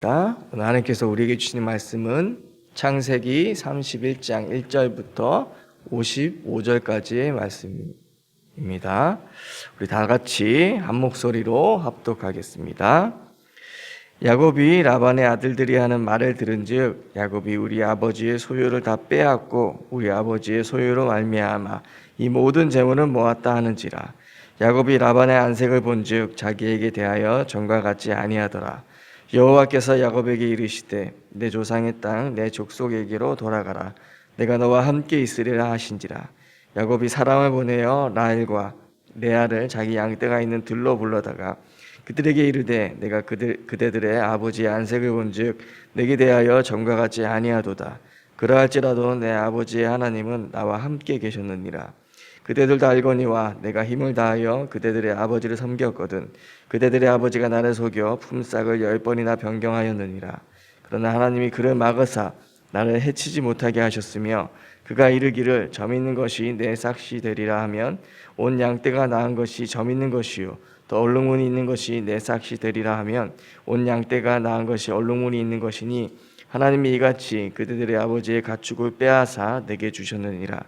오늘 하나님께서 우리에게 주시는 말씀은 창세기 31장 1절부터 55절까지의 말씀입니다. 우리 다 같이 한 목소리로 합독하겠습니다. 야곱이 라반의 아들들이 하는 말을 들은즉 야곱이 우리 아버지의 소유를 다 빼앗고 우리 아버지의 소유로 말미암아 이 모든 재물은 모았다 하는지라. 야곱이 라반의 안색을 본즉 자기에게 대하여 전과 같지 아니하더라. 여호와께서 야곱에게 이르시되 내 조상의 땅 내 족속에게로 돌아가라. 내가 너와 함께 있으리라 하신지라. 야곱이 사람을 보내어 라헬과 레아를 자기 양떼가 있는 들로 불러다가 그들에게 이르되 내가 그대들의 아버지의 안색을 본즉 내게 대하여 전과 같지 아니하도다. 그러할지라도 내 아버지의 하나님은 나와 함께 계셨느니라. 그대들도 알거니와 내가 힘을 다하여 그대들의 아버지를 섬겼거든. 그대들의 아버지가 나를 속여 품삯을 10번이나 변경하였느니라. 그러나 하나님이 그를 막으사 나를 해치지 못하게 하셨으며 그가 이르기를 점 있는 것이 내 삭시 되리라 하면 온 양떼가 나은 것이 점 있는 것이요 또 얼룩무늬 있는 것이 내 삭시 되리라 하면 온 양떼가 나은 것이 얼룩무늬 있는 것이니 하나님이 이같이 그대들의 아버지의 가축을 빼앗아 내게 주셨느니라.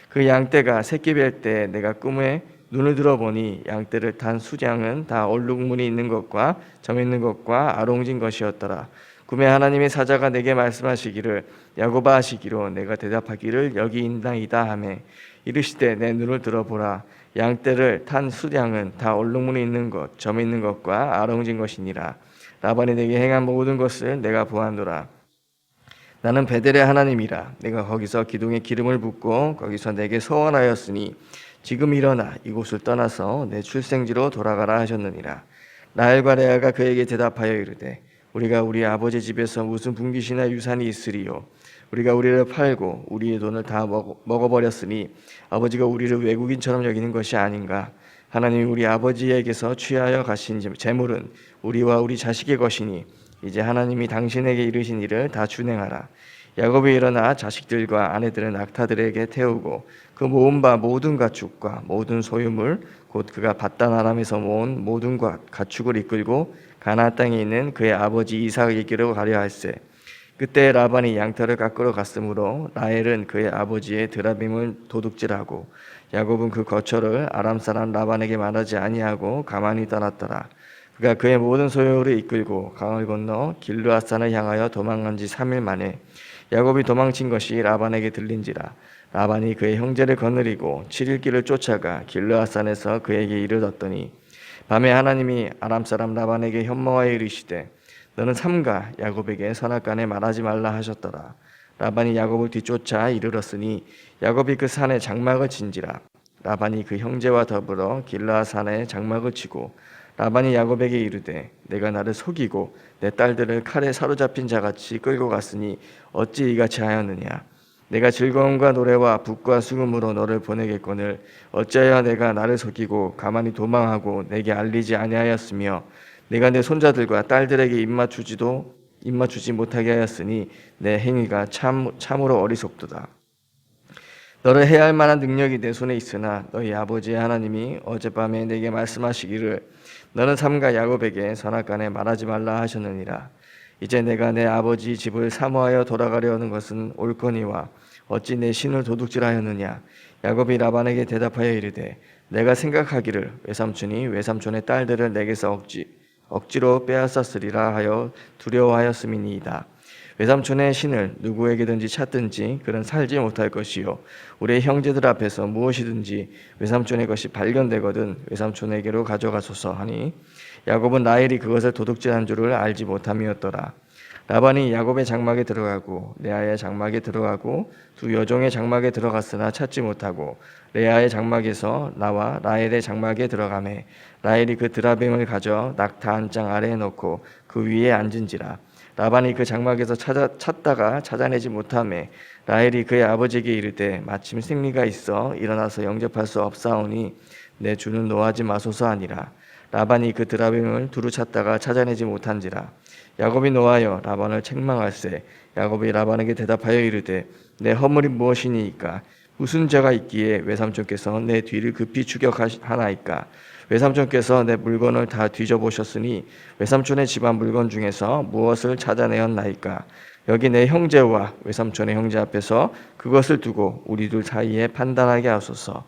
그 양떼가 새끼 뵐 때 내가 꿈에 눈을 들어보니 양떼를 탄 수량은 다 얼룩무늬 있는 것과 점 있는 것과 아롱진 것이었더라. 꿈에 하나님의 사자가 내게 말씀하시기를 야곱아 하시기로 내가 대답하기를 여기 있나이다 하매 이르시되 내 눈을 들어보라. 양떼를 탄 수량은 다 얼룩무늬 있는 것, 점 있는 것과 아롱진 것이니라. 라반이 내게 행한 모든 것을 내가 보았노라. 나는 베델의 하나님이라. 내가 거기서 기둥에 기름을 붓고 거기서 내게 소원하였으니 지금 일어나 이곳을 떠나서 내 출생지로 돌아가라 하셨느니라. 라헬과 레아가 그에게 대답하여 이르되 우리가 우리 아버지 집에서 무슨 분깃이나 유산이 있으리요. 우리가 우리를 팔고 우리의 돈을 다 먹어버렸으니 아버지가 우리를 외국인처럼 여기는 것이 아닌가. 하나님이 우리 아버지에게서 취하여 가신 재물은 우리와 우리 자식의 것이니 이제 하나님이 당신에게 이르신 일을 다 준행하라. 야곱이 일어나 자식들과 아내들은 낙타들에게 태우고 그 모은 바 모든 가축과 모든 소유물 곧 그가 밧단 아람에서 모은 모든 가축을 이끌고 가나안 땅에 있는 그의 아버지 이삭에게로 가려 할세. 그때 라반이 양털을 깎으러 갔으므로 라헬은 그의 아버지의 드라빔을 도둑질하고 야곱은 그 거처를 아람 사람 라반에게 말하지 아니하고 가만히 떠났더라. 그가 그의 모든 소유를 이끌고 강을 건너 길르앗산을 향하여 도망간 지 3일 만에 야곱이 도망친 것이 라반에게 들린지라. 라반이 그의 형제를 거느리고 7일 길을 쫓아가 길르앗산에서 그에게 이르렀더니 밤에 하나님이 아람 사람 라반에게 현몽하여 이르시되 너는 삼가 야곱에게 선악간에 말하지 말라 하셨더라. 라반이 야곱을 뒤쫓아 이르렀으니 야곱이 그 산에 장막을 친지라. 라반이 그 형제와 더불어 길르앗산에 장막을 치고 라반이 야곱에게 이르되 내가 나를 속이고 내 딸들을 칼에 사로잡힌 자같이 끌고 갔으니 어찌 이같이 하였느냐. 내가 즐거움과 노래와 북과 수금으로 너를 보내겠거늘 어찌하여 내가 나를 속이고 가만히 도망하고 내게 알리지 아니하였으며 내가 내 손자들과 딸들에게 입맞추지 못하게 하였으니 내 행위가 참으로 어리석도다. 너를 해야 할 만한 능력이 내 손에 있으나 너희 아버지의 하나님이 어젯밤에 내게 말씀하시기를 너는 삼가 야곱에게 선악간에 말하지 말라 하셨느니라. 이제 내가 내 아버지 집을 사모하여 돌아가려는 것은 옳거니와 어찌 내 신을 도둑질하였느냐. 야곱이 라반에게 대답하여 이르되 내가 생각하기를 외삼촌이 외삼촌의 딸들을 내게서 억지로 빼앗았으리라 하여 두려워하였음이니이다. 외삼촌의 신을 누구에게든지 찾든지 그는 살지 못할 것이요 우리의 형제들 앞에서 무엇이든지 외삼촌의 것이 발견되거든 외삼촌에게로 가져가소서 하니 야곱은 라헬이 그것을 도둑질한 줄을 알지 못함이었더라. 라반이 야곱의 장막에 들어가고 레아의 장막에 들어가고 두 여종의 장막에 들어갔으나 찾지 못하고 레아의 장막에서 나와 라헬의 장막에 들어가매 라헬이 그 드라빔을 가져 낙타 한 장 아래에 놓고 그 위에 앉은지라. 라반이 그 장막에서 찾다가 찾아내지 못하매 라헬이 그의 아버지에게 이르되 마침 생리가 있어 일어나서 영접할 수 없사오니 내 주는 노하지 마소서 하니라. 라반이 그 드라빔을 두루 찾다가 찾아내지 못한지라. 야곱이 노하여 라반을 책망할세. 야곱이 라반에게 대답하여 이르되 내 허물이 무엇이니이까. 무슨 죄가 있기에 외삼촌께서 내 뒤를 급히 추격하나이까? 외삼촌께서 내 물건을 다 뒤져보셨으니 외삼촌의 집안 물건 중에서 무엇을 찾아내었나이까? 여기 내 형제와 외삼촌의 형제 앞에서 그것을 두고 우리 둘 사이에 판단하게 하소서.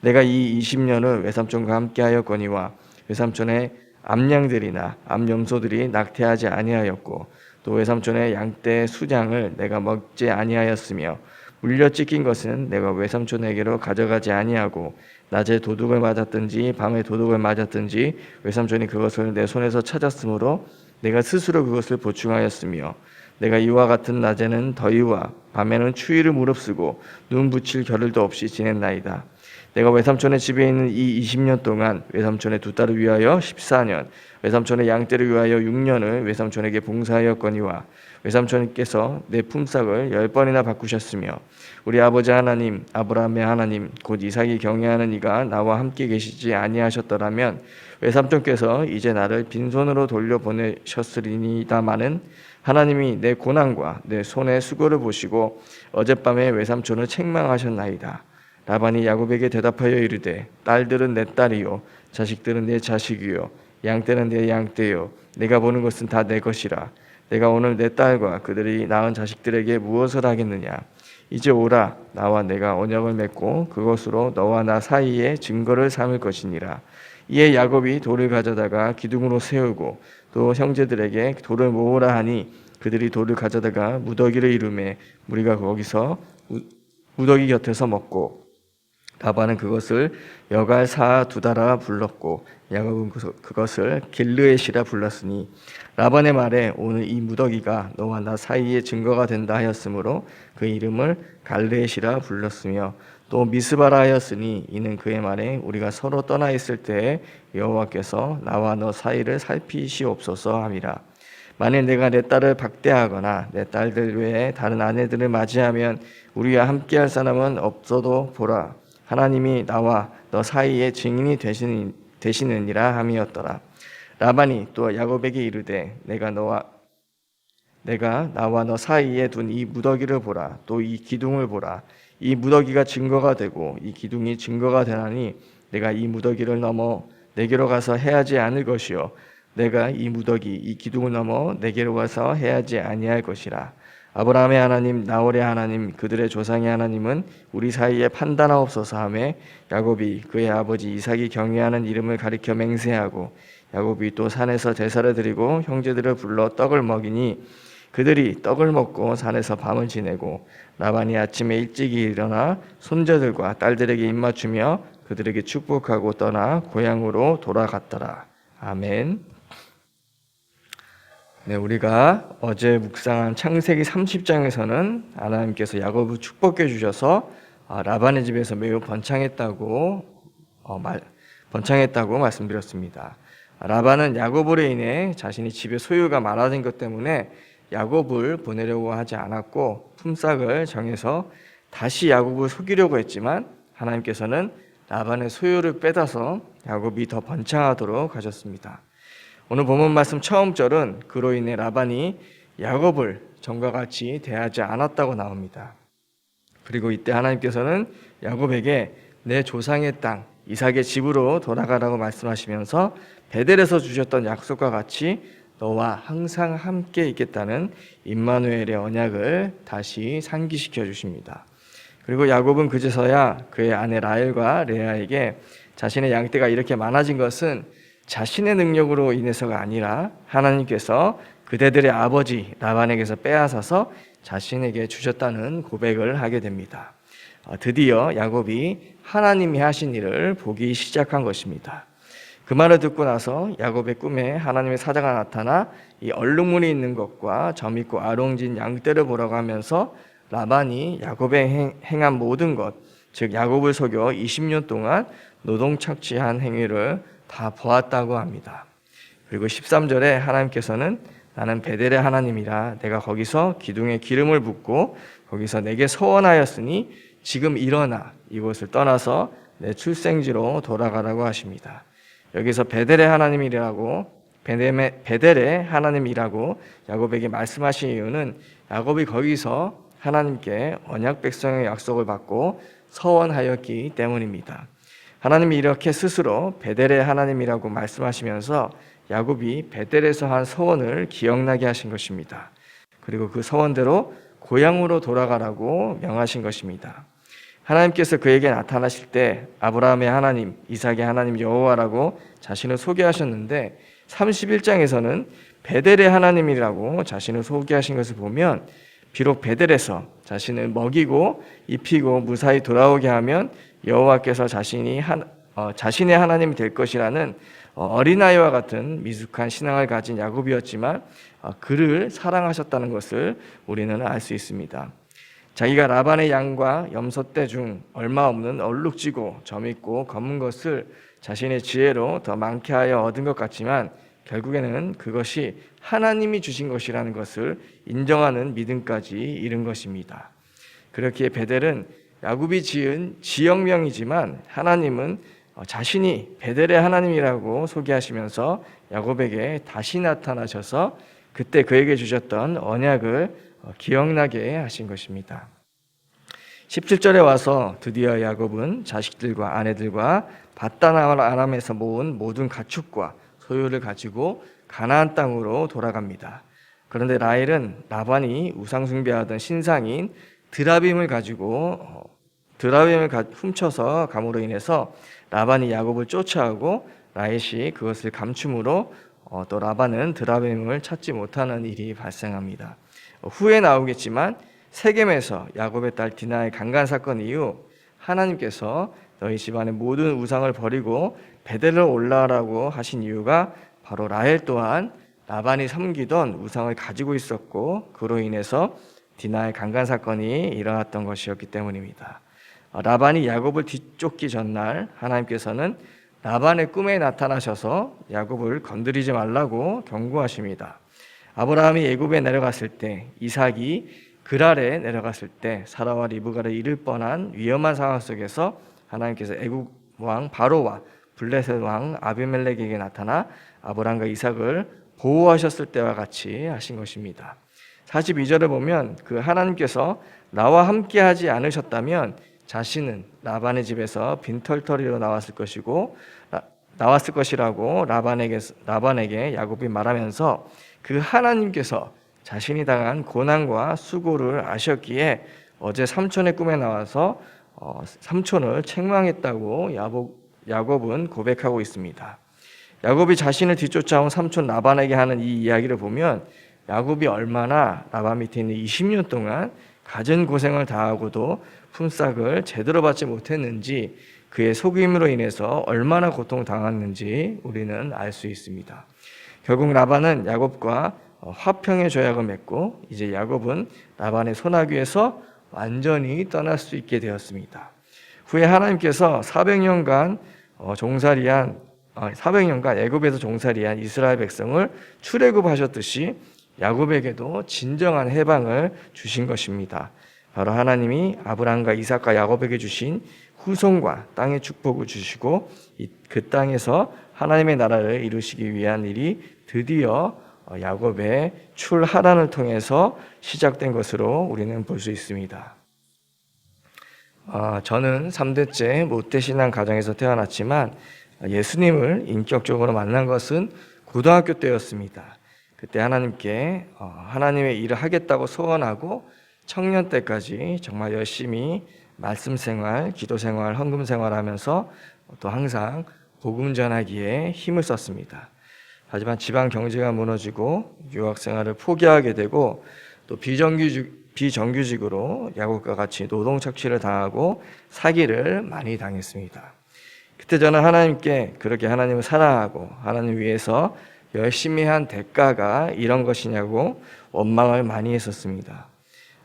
내가 이 20년을 외삼촌과 함께하였거니와 외삼촌의 암양들이나 암염소들이 낙태하지 아니하였고 또 외삼촌의 양떼 수장을 내가 먹지 아니하였으며 물려 찢긴 것은 내가 외삼촌에게로 가져가지 아니하고 낮에 도둑을 맞았든지 밤에 도둑을 맞았든지 외삼촌이 그것을 내 손에서 찾았으므로 내가 스스로 그것을 보충하였으며 내가 이와 같은 낮에는 더위와 밤에는 추위를 무릅쓰고 눈 붙일 겨를도 없이 지냈나이다. 내가 외삼촌의 집에 있는 이 20년 동안 외삼촌의 두 딸을 위하여 14년, 외삼촌의 양떼를 위하여 6년을 외삼촌에게 봉사하였거니와 외삼촌께서 내 품삯을 10번이나 바꾸셨으며 우리 아버지 하나님 아브라함의 하나님 곧 이삭이 경외하는 이가 나와 함께 계시지 아니하셨더라면 외삼촌께서 이제 나를 빈손으로 돌려보내셨으리니다마는 하나님이 내 고난과 내 손의 수고를 보시고 어젯밤에 외삼촌을 책망하셨나이다. 라반이 야곱에게 대답하여 이르되 딸들은 내 딸이요 자식들은 내 자식이요 양떼는 내 양떼요 내가 보는 것은 다 내 것이라. 내가 오늘 내 딸과 그들이 낳은 자식들에게 무엇을 하겠느냐? 이제 오라, 나와 내가 언약을 맺고 그것으로 너와 나 사이에 증거를 삼을 것이니라. 이에 야곱이 돌을 가져다가 기둥으로 세우고 또 형제들에게 돌을 모으라 하니 그들이 돌을 가져다가 무더기를 이루매 무리가 거기서 무더기 곁에서 먹고 라반은 그것을 여갈 사두다라 불렀고 야곱은 그것을 길르엣이라 불렀으니 라반의 말에 오늘 이 무더기가 너와 나 사이에 증거가 된다 하였으므로 그 이름을 갈르엣이라 불렀으며 또 미스바라 하였으니 이는 그의 말에 우리가 서로 떠나 있을 때에 여호와께서 나와 너 사이를 살피시옵소서 함이라. 만일 내가 내 딸을 박대하거나 내 딸들 외에 다른 아내들을 맞이하면 우리와 함께할 사람은 없어도 보라, 하나님이 나와 너 사이에 증인이 되시느니라 함이었더라. 라반이 또 야곱에게 이르되 내가 나와 너 사이에 둔 이 무더기를 보라. 또 이 기둥을 보라. 이 무더기가 증거가 되고 이 기둥이 증거가 되나니 내가 이 무더기를 넘어 내게로 가서 해하지 않을 것이요 내가 이 무더기 이 기둥을 넘어 내게로 가서 해하지 아니할 것이라. 아브라함의 하나님 나홀의 하나님 그들의 조상의 하나님은 우리 사이에 판단하옵소서 하며 야곱이 그의 아버지 이삭이 경외하는 이름을 가리켜 맹세하고 야곱이 또 산에서 제사를 드리고 형제들을 불러 떡을 먹이니 그들이 떡을 먹고 산에서 밤을 지내고 라반이 아침에 일찍 일어나 손자들과 딸들에게 입맞추며 그들에게 축복하고 떠나 고향으로 돌아갔더라. 아멘. 네, 우리가 어제 묵상한 창세기 30장에서는 하나님께서 야곱을 축복해 주셔서 라반의 집에서 매우 번창했다고 말씀드렸습니다. 라반은 야곱으로 인해 자신이 집에 소유가 많아진 것 때문에 야곱을 보내려고 하지 않았고 품삯을 정해서 다시 야곱을 속이려고 했지만 하나님께서는 라반의 소유를 빼앗아서 야곱이 더 번창하도록 하셨습니다. 오늘 본문 말씀 처음 절은 그로 인해 라반이 야곱을 전과 같이 대하지 않았다고 나옵니다. 그리고 이때 하나님께서는 야곱에게 내 조상의 땅 이삭의 집으로 돌아가라고 말씀하시면서 베델에서 주셨던 약속과 같이 너와 항상 함께 있겠다는 임마누엘의 언약을 다시 상기시켜 주십니다. 그리고 야곱은 그제서야 그의 아내 라헬과 레아에게 자신의 양떼가 이렇게 많아진 것은 자신의 능력으로 인해서가 아니라 하나님께서 그대들의 아버지 라반에게서 빼앗아서 자신에게 주셨다는 고백을 하게 됩니다. 드디어 야곱이 하나님이 하신 일을 보기 시작한 것입니다. 그 말을 듣고 나서 야곱의 꿈에 하나님의 사자가 나타나 이 얼룩무늬 있는 것과 점 있고 아롱진 양떼를 보라고 하면서 라반이 야곱의 행한 모든 것, 즉 야곱을 속여 20년 동안 노동 착취한 행위를 다 보았다고 합니다. 그리고 13절에 하나님께서는 나는 베델의 하나님이라 내가 거기서 기둥에 기름을 붓고 거기서 내게 서원하였으니 지금 일어나 이곳을 떠나서 내 출생지로 돌아가라고 하십니다. 여기서 베델의 하나님이라고 야곱에게 말씀하신 이유는 야곱이 거기서 하나님께 언약 백성의 약속을 받고 서원하였기 때문입니다. 하나님이 이렇게 스스로 베델의 하나님이라고 말씀하시면서 야곱이 베델에서 한 서원을 기억나게 하신 것입니다. 그리고 그 서원대로 고향으로 돌아가라고 명하신 것입니다. 하나님께서 그에게 나타나실 때 아브라함의 하나님, 이삭의 하나님 여호와라고 자신을 소개하셨는데 31장에서는 베델의 하나님이라고 자신을 소개하신 것을 보면 비록 베델에서 자신을 먹이고 입히고 무사히 돌아오게 하면 여호와께서 자신의 하나님이 될 것이라는 어린아이와 같은 미숙한 신앙을 가진 야곱이었지만 그를 사랑하셨다는 것을 우리는 알 수 있습니다. 자기가 라반의 양과 염소떼 중 얼마 없는 얼룩지고 점있고 검은 것을 자신의 지혜로 더 많게 하여 얻은 것 같지만 결국에는 그것이 하나님이 주신 것이라는 것을 인정하는 믿음까지 이른 것입니다. 그렇기에 베델은 야곱이 지은 지역명이지만 하나님은 자신이 베델의 하나님이라고 소개하시면서 야곱에게 다시 나타나셔서 그때 그에게 주셨던 언약을 기억나게 하신 것입니다. 17절에 와서 드디어 야곱은 자식들과 아내들과 밧단 아람에서 모은 모든 가축과 소유를 가지고 가나안 땅으로 돌아갑니다. 그런데 라헬은 라반이 우상 숭배하던 신상인 드라빔을 훔쳐서 감으로 인해서 라반이 야곱을 쫓아오고 라헬이 그것을 감춤으로 또 라반은 드라빔을 찾지 못하는 일이 발생합니다. 후에 나오겠지만 세겜에서 야곱의 딸 디나의 강간 사건 이후 하나님께서 너희 집안의 모든 우상을 버리고 베델로 올라가라고 하신 이유가 바로 라헬 또한 라반이 섬기던 우상을 가지고 있었고 그로 인해서 디나의 강간 사건이 일어났던 것이었기 때문입니다. 라반이 야곱을 뒤쫓기 전날 하나님께서는 라반의 꿈에 나타나셔서 야곱을 건드리지 말라고 경고하십니다. 아브라함이 애굽에 내려갔을 때, 이삭이 그랄에 내려갔을 때 사라와 리브가를 잃을 뻔한 위험한 상황 속에서 하나님께서 애굽 왕 바로와 블레셋 왕 아비멜렉에게 나타나 아브라함과 이삭을 보호하셨을 때와 같이 하신 것입니다. 42절을 보면 그 하나님께서 나와 함께 하지 않으셨다면 자신은 라반의 집에서 빈털터리로 나왔을 것이라고 라반에게 야곱이 말하면서 그 하나님께서 자신이 당한 고난과 수고를 아셨기에 어제 삼촌의 꿈에 나와서 삼촌을 책망했다고 야곱은 고백하고 있습니다. 야곱이 자신을 뒤쫓아온 삼촌 라반에게 하는 이 이야기를 보면 야곱이 얼마나 라반 밑에 있는 20년 동안 갖은 고생을 다하고도 품삯을 제대로 받지 못했는지 그의 속임으로 인해서 얼마나 고통당했는지 우리는 알 수 있습니다. 결국 라반은 야곱과 화평의 조약을 맺고 이제 야곱은 라반의 손아귀에서 완전히 떠날 수 있게 되었습니다. 후에 하나님께서 400년간 애굽에서 종살이한 이스라엘 백성을 출애굽하셨듯이 야곱에게도 진정한 해방을 주신 것입니다. 바로 하나님이 아브라함과 이삭과 야곱에게 주신 후손과 땅의 축복을 주시고 그 땅에서 하나님의 나라를 이루시기 위한 일이 드디어 야곱의 출하란을 통해서 시작된 것으로 우리는 볼 수 있습니다. 저는 3대째 모태신앙 가정에서 태어났지만 예수님을 인격적으로 만난 것은 고등학교 때였습니다. 그때 하나님께 하나님의 일을 하겠다고 소원하고 청년 때까지 정말 열심히 말씀 생활, 기도 생활, 헌금 생활하면서 또 항상 복음 전하기에 힘을 썼습니다. 하지만 집안 경제가 무너지고 유학 생활을 포기하게 되고 또 비정규직으로 야곱과 같이 노동 착취를 당하고 사기를 많이 당했습니다. 그때 저는 하나님께 그렇게 하나님을 사랑하고 하나님 위해서 열심히 한 대가가 이런 것이냐고 원망을 많이 했었습니다.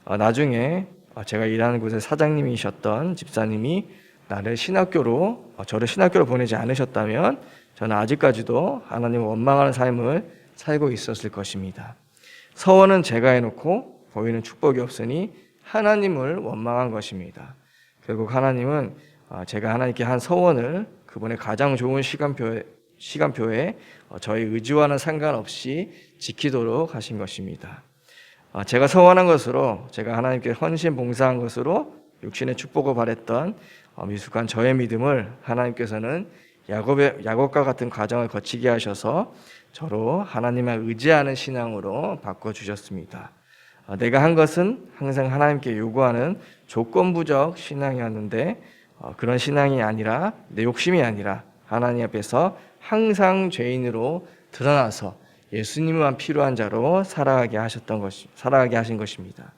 나중에 제가 일하는 곳의 사장님이셨던 집사님이 저를 신학교로 보내지 않으셨다면 저는 아직까지도 하나님을 원망하는 삶을 살고 있었을 것입니다. 서원은 제가 해놓고 보이는 축복이 없으니 하나님을 원망한 것입니다. 결국 하나님은 제가 하나님께 한 서원을 그분의 가장 좋은 시간표에 저희 의지와는 상관없이 지키도록 하신 것입니다. 제가 서원한 것으로, 제가 하나님께 헌신 봉사한 것으로 육신의 축복을 바랬던 미숙한 저의 믿음을 하나님께서는 야곱과 같은 과정을 거치게 하셔서 저로 하나님을 의지하는 신앙으로 바꿔주셨습니다. 내가 한 것은 항상 하나님께 요구하는 조건부적 신앙이었는데 그런 신앙이 아니라, 내 욕심이 아니라 하나님 앞에서 항상 죄인으로 드러나서 예수님만 필요한 자로 살아가게 하신 것입니다.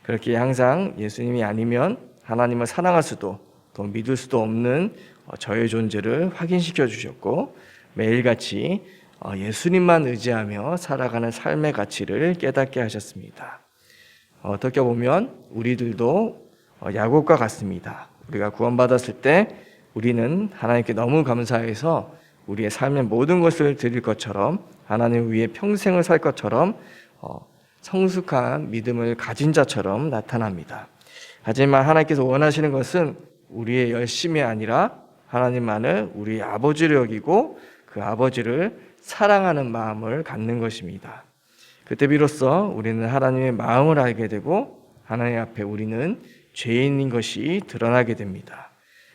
그렇게 항상 예수님이 아니면 하나님을 사랑할 수도 또 믿을 수도 없는 저의 존재를 확인시켜 주셨고, 매일같이 예수님만 의지하며 살아가는 삶의 가치를 깨닫게 하셨습니다. 어떻게 보면 우리들도 야곱과 같습니다. 우리가 구원받았을 때 우리는 하나님께 너무 감사해서 우리의 삶의 모든 것을 드릴 것처럼, 하나님 위에 평생을 살 것처럼 성숙한 믿음을 가진 자처럼 나타납니다. 하지만 하나님께서 원하시는 것은 우리의 열심이 아니라 하나님만을 우리의 아버지로 여기고 그 아버지를 사랑하는 마음을 갖는 것입니다. 그때 비로소 우리는 하나님의 마음을 알게 되고 하나님 앞에 우리는 죄인인 것이 드러나게 됩니다.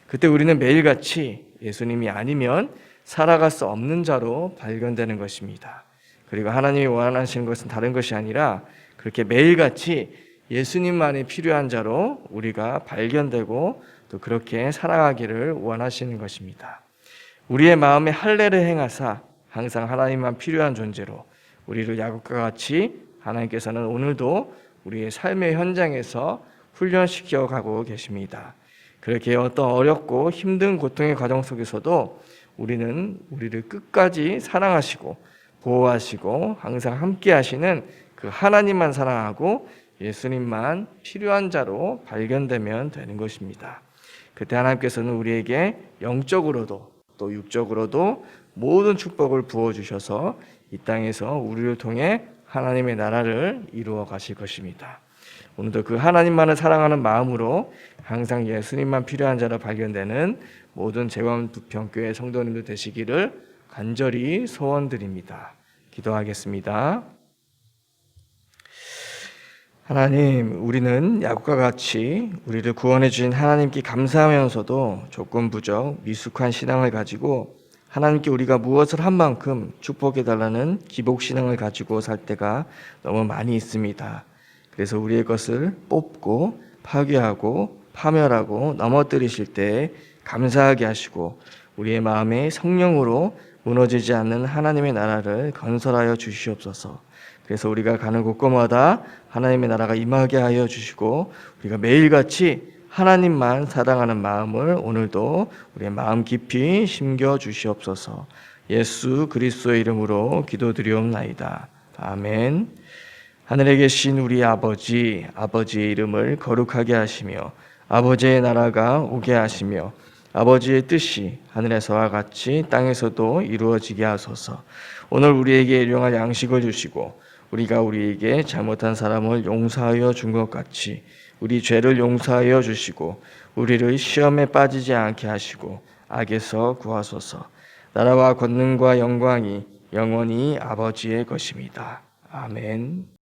그때 우리는 매일같이 예수님이 아니면 살아갈 수 없는 자로 발견되는 것입니다. 그리고 하나님이 원하시는 것은 다른 것이 아니라 그렇게 매일같이 예수님만이 필요한 자로 우리가 발견되고 또 그렇게 살아가기를 원하시는 것입니다. 우리의 마음에 할례를 행하사 항상 하나님만 필요한 존재로 우리를 야곱과 같이 하나님께서는 오늘도 우리의 삶의 현장에서 훈련시켜 가고 계십니다. 그렇게 어떤 어렵고 힘든 고통의 과정 속에서도 우리는 우리를 끝까지 사랑하시고 보호하시고 항상 함께 하시는 그 하나님만 사랑하고 예수님만 필요한 자로 발견되면 되는 것입니다. 그때 하나님께서는 우리에게 영적으로도 또 육적으로도 모든 축복을 부어주셔서 이 땅에서 우리를 통해 하나님의 나라를 이루어 가실 것입니다. 오늘도 그 하나님만을 사랑하는 마음으로 항상 예수님만 필요한 자로 발견되는 모든 재원부평교회 성도님들 되시기를 간절히 소원드립니다. 기도하겠습니다. 하나님, 우리는 야곱과 같이 우리를 구원해 주신 하나님께 감사하면서도 조건부적 미숙한 신앙을 가지고 하나님께 우리가 무엇을 한 만큼 축복해 달라는 기복신앙을 가지고 살 때가 너무 많이 있습니다. 그래서 우리의 것을 뽑고 파괴하고 파멸하고 넘어뜨리실 때 감사하게 하시고 우리의 마음에 성령으로 무너지지 않는 하나님의 나라를 건설하여 주시옵소서. 그래서 우리가 가는 곳곳마다 하나님의 나라가 임하게 하여 주시고 우리가 매일같이 하나님만 사랑하는 마음을 오늘도 우리의 마음 깊이 심겨 주시옵소서. 예수 그리스도의 이름으로 기도드리옵나이다. 아멘. 하늘에 계신 우리 아버지, 아버지의 이름을 거룩하게 하시며 아버지의 나라가 오게 하시며 아버지의 뜻이 하늘에서와 같이 땅에서도 이루어지게 하소서. 오늘 우리에게 일용할 양식을 주시고 우리가 우리에게 잘못한 사람을 용서하여 준 것 같이 우리 죄를 용서하여 주시고 우리를 시험에 빠지지 않게 하시고 악에서 구하소서. 나라와 권능과 영광이 영원히 아버지의 것입니다. 아멘.